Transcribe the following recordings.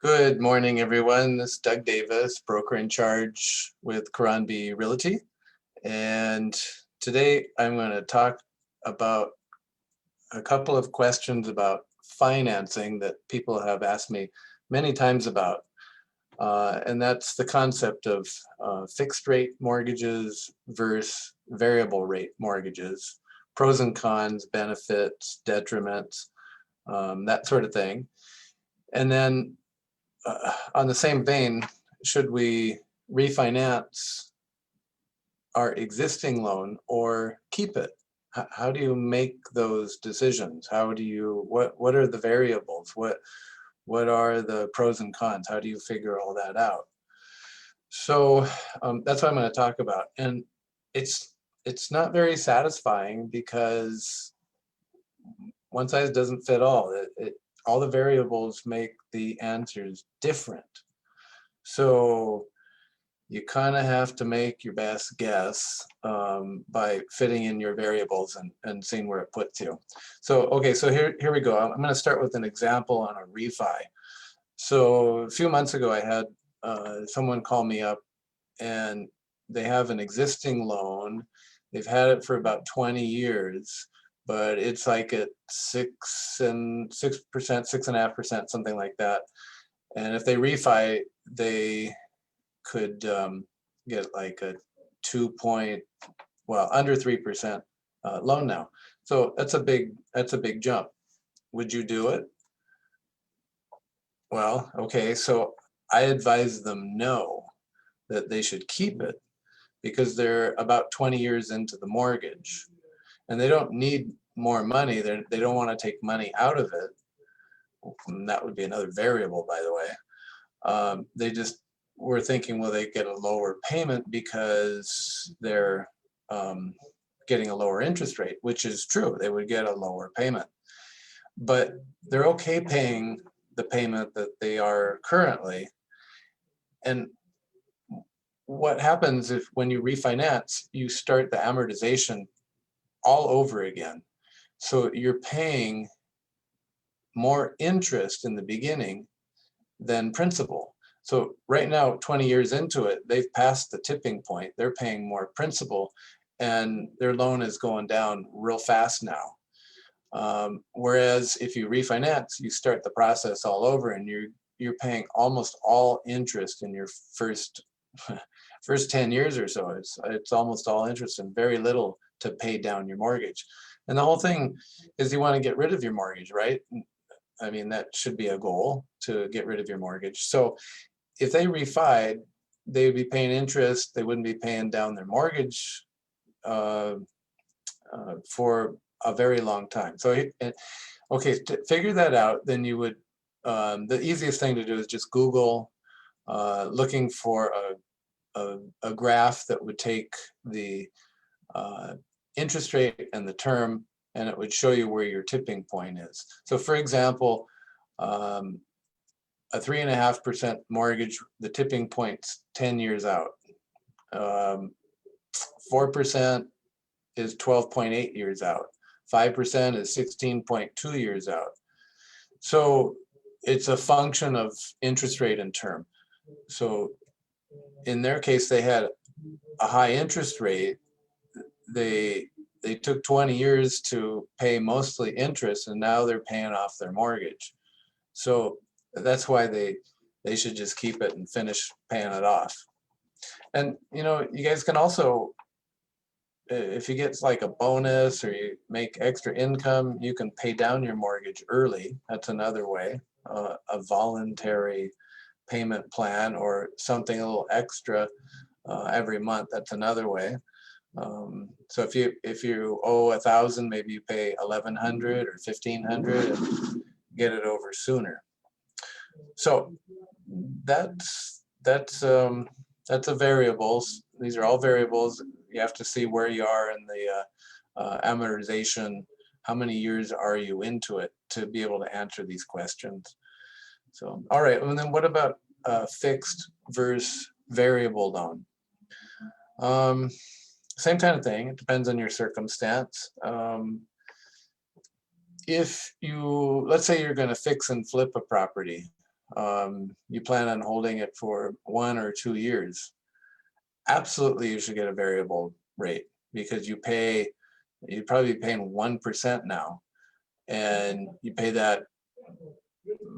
Good morning, everyone. This is Doug Davis, broker in charge with Karanbi Realty. And today I'm going to talk about a couple of questions about financing that people have asked me many times about. And that's the concept of fixed rate mortgages versus variable rate mortgages, pros and cons, benefits, detriments, that sort of thing. And then on the same vein, should we refinance our existing loan or keep it? How do you make those decisions? What are the variables? What are the pros and cons? How do you figure all that out? So that's what I'm going to talk about. And it's it's not very satisfying because one size doesn't fit all. All the variables make the answers different. So you kind of have to make your best guess by fitting in your variables and seeing where it puts you. So, okay, so here we go. I'm going to start with an example on a refi. So a few months ago, I had someone call me up and they have an existing loan. They've had it for about 20 years, but it's like at 6%, 6.5%, something like that. And if they refi, they could get like a 2 point, well, under 3% loan now. So that's a big jump. Would you do it? Well, okay, so I advise them no, that they should keep it because they're about 20 years into the mortgage and they don't need more money. They don't want to take money out of it. And that would be another variable, by the way. They just were thinking, will they get a lower payment because they're getting a lower interest rate, which is true. They would get a lower payment, but they're okay paying the payment that they are currently. And what happens if when you refinance, you start the amortization all over again. So you're paying more interest in the beginning than principal. So right now, 20 years into it, they've passed the tipping point. They're paying more principal and their loan is going down real fast now. Whereas if you refinance, you start the process all over and you're paying almost all interest in your first first 10 years or so. It's almost all interest and very little to pay down your mortgage. And the whole thing is you want to get rid of your mortgage, right? I mean, that should be a goal, to get rid of your mortgage. So if they refied, they would be paying interest. They wouldn't be paying down their mortgage uh, for a very long time. So, okay, to figure that out, then you would, the easiest thing to do is just Google looking for a graph that would take the interest rate and the term, and it would show you where your tipping point is. So for example, um, a 3.5% mortgage, the tipping point's 10 years out. 4% is 12.8 years out. 5% is 16.2 years out. So it's a function of interest rate and term. So in their case, they had a high interest rate. They took 20 years to pay mostly interest, and now they're paying off their mortgage. So that's why they should just keep it and finish paying it off. And you guys can also, if you get like a bonus or you make extra income, you can pay down your mortgage early. That's another way, a voluntary payment plan or something a little extra every month. That's another way. So if you owe 1,000, maybe you pay 1,100 or 1,500 and get it over sooner. So that's a variables. These are all variables. You have to see where you are in the amortization. How many years are you into it to be able to answer these questions? So, all right. And then what about fixed versus variable loan? Same kind of thing. It depends on your circumstance. If you, let's say you're going to fix and flip a property, you plan on holding it for 1 or 2 years, absolutely you should get a variable rate, because you'd probably be paying 1% now, and you pay that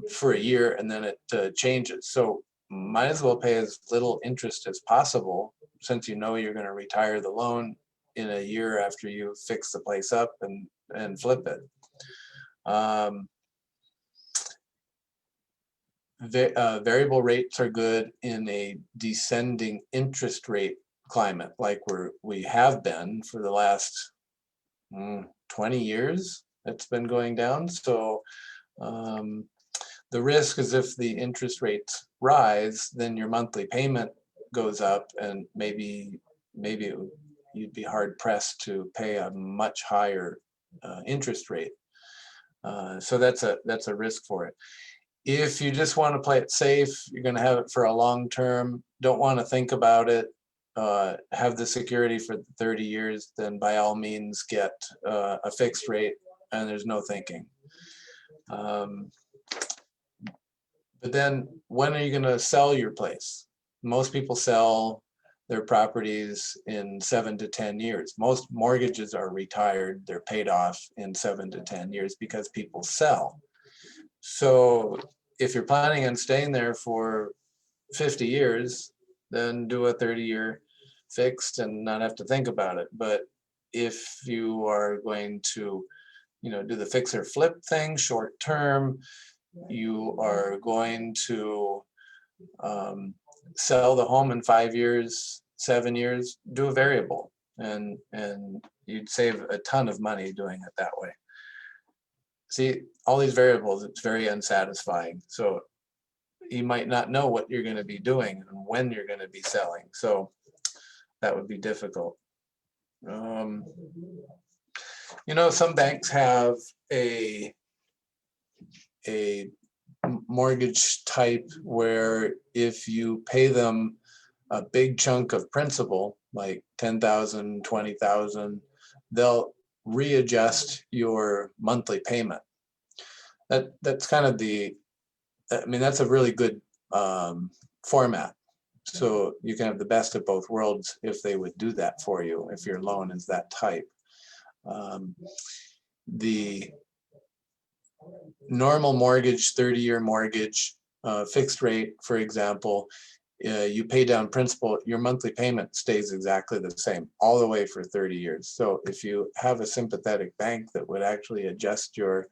for a year and then it changes. So might as well pay as little interest as possible, since you know you're going to retire the loan in a year after you fix the place up and flip it. Variable rates are good in a descending interest rate climate, like we have been for the last 20 years. It's been going down. So the risk is, if the interest rates rise, then your monthly payment goes up, and maybe you'd be hard pressed to pay a much higher interest rate. So that's a risk for it. If you just want to play it safe, you're going to have it for a long term, don't want to think about it, have the security for 30 years, then by all means get a fixed rate, and there's no thinking. But then when are you going to sell your place? Most people sell their properties in 7 to 10 years. Most mortgages are retired, they're paid off in 7 to 10 years because people sell. So if you're planning on staying there for 50 years, then do a 30-year fixed and not have to think about it. But if you are going to, do the fix or flip thing short term, you are going to sell the home in 5 years, 7 years, do a variable, and you'd save a ton of money doing it that way. See, all these variables, it's very unsatisfying. So you might not know what you're going to be doing and when you're going to be selling. So that would be difficult. Some banks have a mortgage type where if you pay them a big chunk of principal, like 10,000, 20,000, they'll readjust your monthly payment. That's kind of that's a really good format. So you can have the best of both worlds if they would do that for you, if your loan is that type. The normal mortgage, 30-year mortgage, fixed rate, for example, you pay down principal, your monthly payment stays exactly the same all the way for 30 years. So if you have a sympathetic bank that would actually adjust your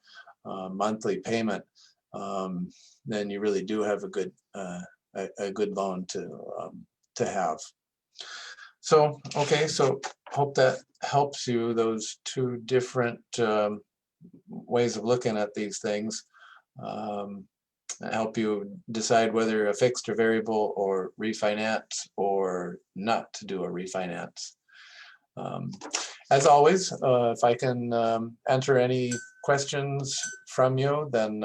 monthly payment, then you really do have a good loan to have. So okay, so hope that helps you, those two different ways of looking at these things. Help you decide whether a fixed or variable, or refinance or not to do a refinance. As always, if I can answer any questions from you, then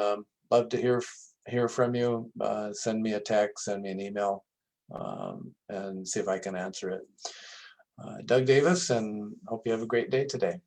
love to hear from you. Send me a text, send me an email, and see if I can answer it. Doug Davis, and hope you have a great day today.